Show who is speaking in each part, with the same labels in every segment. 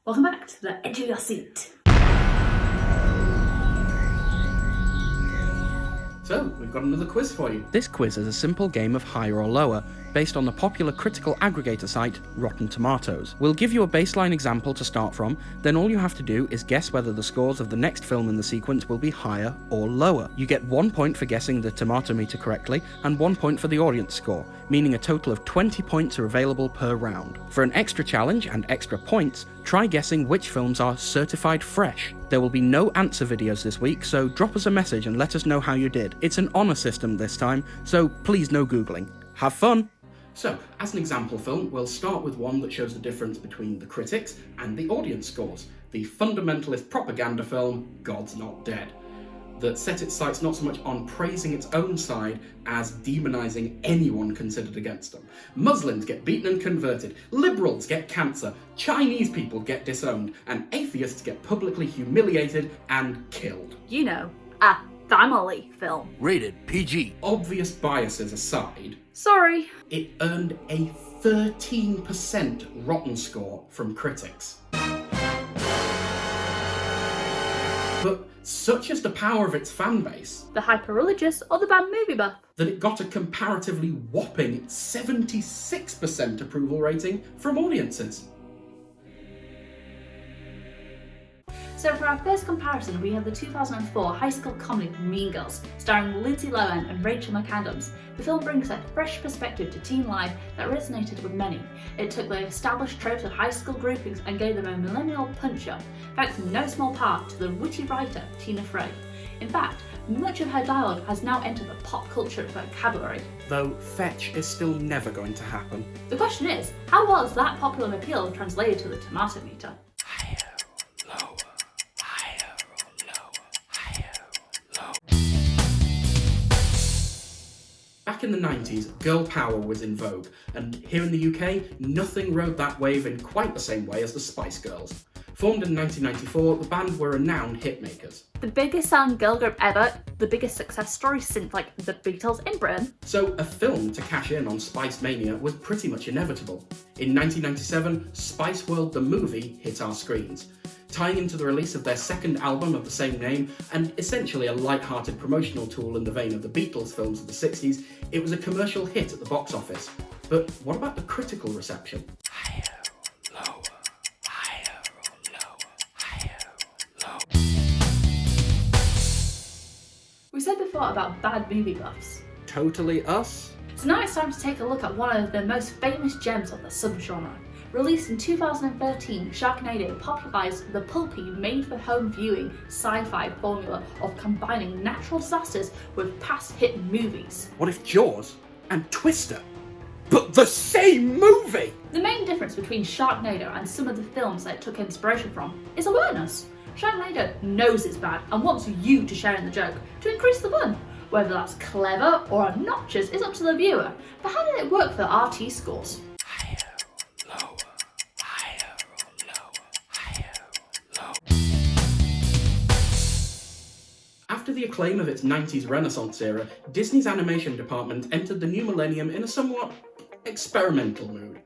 Speaker 1: Welcome back to the edge of your seat.
Speaker 2: So, we've got another quiz for you.
Speaker 3: This quiz is a simple game of higher or lower, based on the popular critical aggregator site Rotten Tomatoes. We'll give you a baseline example to start from, then all you have to do is guess whether the scores of the next film in the sequence will be higher or lower. You get 1 point for guessing the tomato meter correctly, and 1 point for the audience score, meaning a total of 20 points are available per round. For an extra challenge and extra points, try guessing which films are certified fresh. There will be no answer videos this week, so drop us a message and let us know how you did. It's an honour system this time, so please no Googling. Have fun!
Speaker 2: So, as an example film, we'll start with one that shows the difference between the critics and the audience scores. The fundamentalist propaganda film, God's Not Dead, that set its sights not so much on praising its own side as demonising anyone considered against them. Muslims get beaten and converted, liberals get cancer, Chinese people get disowned, and atheists get publicly humiliated and killed.
Speaker 1: You know, a family film.
Speaker 3: Rated PG.
Speaker 2: Obvious biases aside,
Speaker 1: Sorry.
Speaker 2: it earned a 13% rotten score from critics. But such is the power of its fan base
Speaker 1: The hyper-religious or the bad movie buff?
Speaker 2: that it got a comparatively whopping 76% approval rating from audiences.
Speaker 1: So for our first comparison, we have the 2004 high school comedy Mean Girls, starring Lindsay Lohan and Rachel McAdams. The film brings a fresh perspective to teen life that resonated with many. It took the established tropes of high school groupings and gave them a millennial punch-up, thanks in no small part to the witty writer Tina Fey. In fact, much of her dialogue has now entered the pop culture vocabulary.
Speaker 2: Though fetch is still never going to happen.
Speaker 1: The question is, how well is that popular appeal translated to the tomato meter?
Speaker 2: Back in the 90s, girl power was in vogue, and here in the UK, nothing rode that wave in quite the same way as the Spice Girls. Formed in 1994, the band were renowned hitmakers.
Speaker 1: The biggest selling girl group ever, the biggest success story since like the Beatles in Britain.
Speaker 2: So a film to cash in on Spice Mania was pretty much inevitable. In 1997, Spice World the movie hit our screens, tying into the release of their second album of the same name, and essentially a light-hearted promotional tool in the vein of the Beatles films of the 60s. It was a commercial hit at the box office. But what about the critical reception?
Speaker 1: We said before about bad movie buffs.
Speaker 2: Totally us?
Speaker 1: So now it's time to take a look at one of the most famous gems of the subgenre. Released in 2013, Sharknado popularised the pulpy, made-for-home viewing sci-fi formula of combining natural disasters with past hit movies.
Speaker 2: What if Jaws and Twister, but the same movie?
Speaker 1: The main difference between Sharknado and some of the films that it took inspiration from is awareness. Sharknado knows it's bad and wants you to share in the joke to increase the fun. Whether that's clever or obnoxious is up to the viewer, but how did it work for the RT scores?
Speaker 2: After the acclaim of its 90s Renaissance era, Disney's animation department entered the new millennium in a somewhat experimental mood.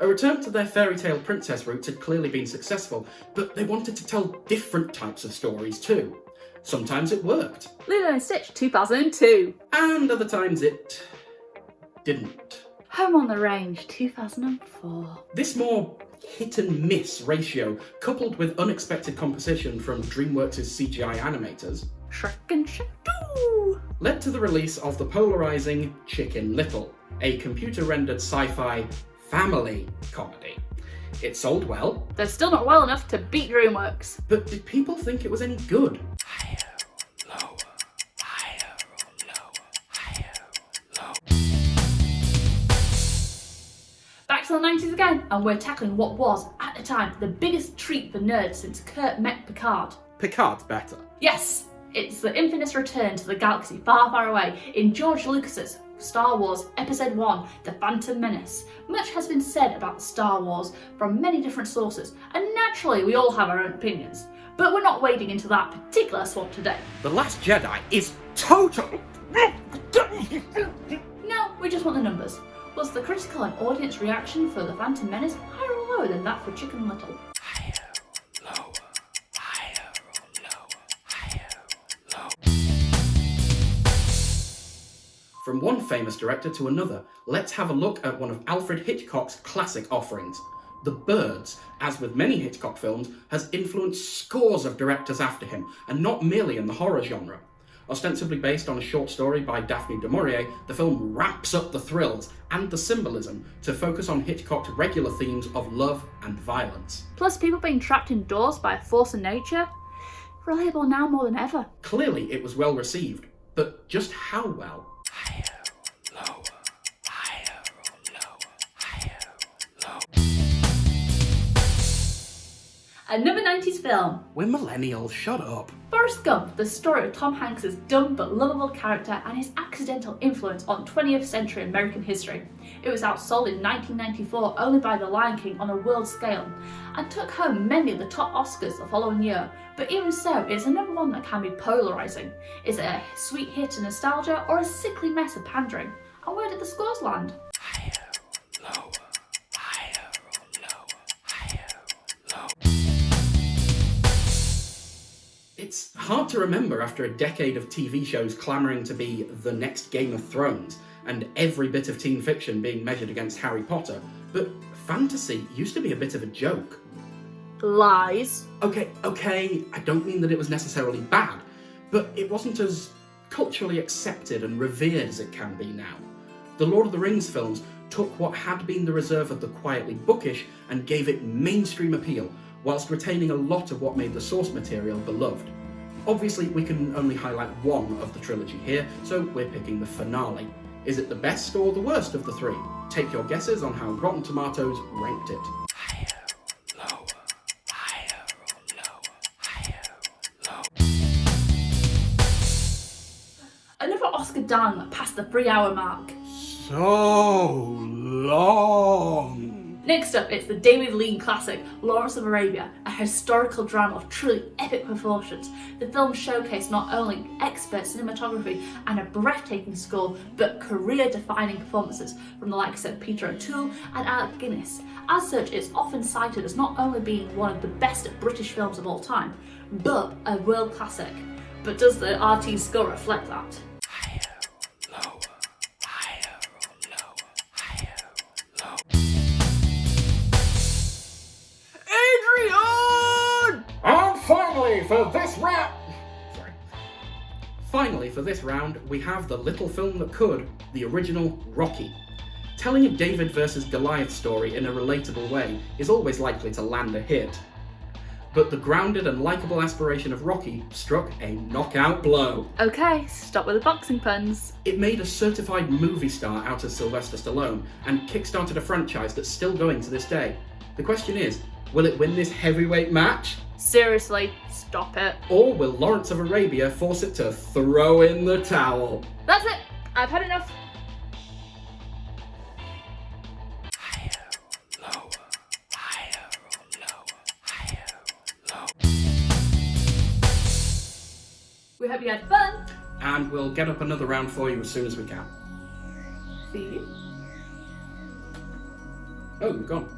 Speaker 2: A return to their fairy tale princess roots had clearly been successful, but they wanted to tell different types of stories too. Sometimes it worked,
Speaker 1: Lilo and Stitch 2002.
Speaker 2: and other times it didn't.
Speaker 1: Home on the Range 2004.
Speaker 2: This more hit and miss ratio, coupled with unexpected composition from DreamWorks' CGI animators,
Speaker 1: Shrek and Shrek 2.
Speaker 2: led to the release of the polarising Chicken Little, a computer-rendered sci-fi family comedy. It sold well,
Speaker 1: They're still not well enough to beat DreamWorks.
Speaker 2: but did people think it was any good?
Speaker 1: Back to the 90s again, and we're tackling what was, at the time, the biggest treat for nerds since Kurt met Picard.
Speaker 2: Picard's better.
Speaker 1: Yes, it's the infamous return to the galaxy far, far away in George Lucas's Star Wars Episode 1, The Phantom Menace. Much has been said about Star Wars from many different sources, and naturally we all have our own opinions. But we're not wading into that particular swamp today.
Speaker 2: The Last Jedi is total.
Speaker 1: No, we just want the numbers. Was the critical and audience reaction for The Phantom Menace higher or lower than that for Chicken Little?
Speaker 2: from one famous director to another, let's have a look at one of Alfred Hitchcock's classic offerings. The Birds, as with many Hitchcock films, has influenced scores of directors after him, and not merely in the horror genre. Ostensibly based on a short story by Daphne du Maurier, the film ramps up the thrills and the symbolism to focus on Hitchcock's regular themes of love and violence.
Speaker 1: Plus, people being trapped indoors by a force of nature? Relatable now more than ever.
Speaker 2: Clearly it was well received, but just how well?
Speaker 3: Higher, lower, higher, lower, higher, lower.
Speaker 1: Another 90s film.
Speaker 2: We're millennials, shut up.
Speaker 1: Forrest Gump, the story of Tom Hanks' dumb but lovable character and his accidental influence on 20th century American history. It was outsold in 1994 only by The Lion King on a world scale, and took home many of the top Oscars the following year, but even so, it's another one that can be polarising. Is it a sweet hit of nostalgia or a sickly mess of pandering? And where did the scores land?
Speaker 3: Higher, lower, higher, lower, higher, lower.
Speaker 2: It's hard to remember after a decade of TV shows clamouring to be the next Game of Thrones, and every bit of teen fiction being measured against Harry Potter, but fantasy used to be a bit of a joke.
Speaker 1: Lies.
Speaker 2: Okay, I don't mean that it was necessarily bad, but it wasn't as culturally accepted and revered as it can be now. The Lord of the Rings films took what had been the reserve of the quietly bookish and gave it mainstream appeal, whilst retaining a lot of what made the source material beloved. Obviously, we can only highlight one of the trilogy here, so we're picking the finale. Is it the best or the worst of the three? Take your guesses on how Rotten Tomatoes ranked it.
Speaker 3: Higher, lower, higher, lower, higher, lower.
Speaker 1: Another Oscar down past the 3-hour mark.
Speaker 2: So long!
Speaker 1: Next up, it's the David Lean classic, Lawrence of Arabia, a historical drama of truly epic proportions. The film showcased not only expert cinematography and a breathtaking score, but career-defining performances from the likes of Peter O'Toole and Alec Guinness. As such, it's often cited as not only being one of the best British films of all time, but a world classic. But does the RT score reflect that?
Speaker 3: Higher, lower, higher, lower, higher, lower.
Speaker 2: Adrian! And finally for this round, we have the little film that could, the original Rocky. Telling a David versus Goliath story in a relatable way is always likely to land a hit. But the grounded and likeable aspiration of Rocky struck a knockout blow.
Speaker 1: Okay, stop with the boxing puns.
Speaker 2: It made a certified movie star out of Sylvester Stallone and kickstarted a franchise that's still going to this day. The question is, will it win this heavyweight match?
Speaker 1: Seriously, stop it.
Speaker 2: Or will Lawrence of Arabia force it to throw in the towel?
Speaker 1: That's it, I've had enough.
Speaker 3: Higher, lower, higher, lower, higher, lower.
Speaker 1: We hope you had fun.
Speaker 2: And we'll get up another round for you as soon as we can.
Speaker 1: See you.
Speaker 2: Oh, you're gone.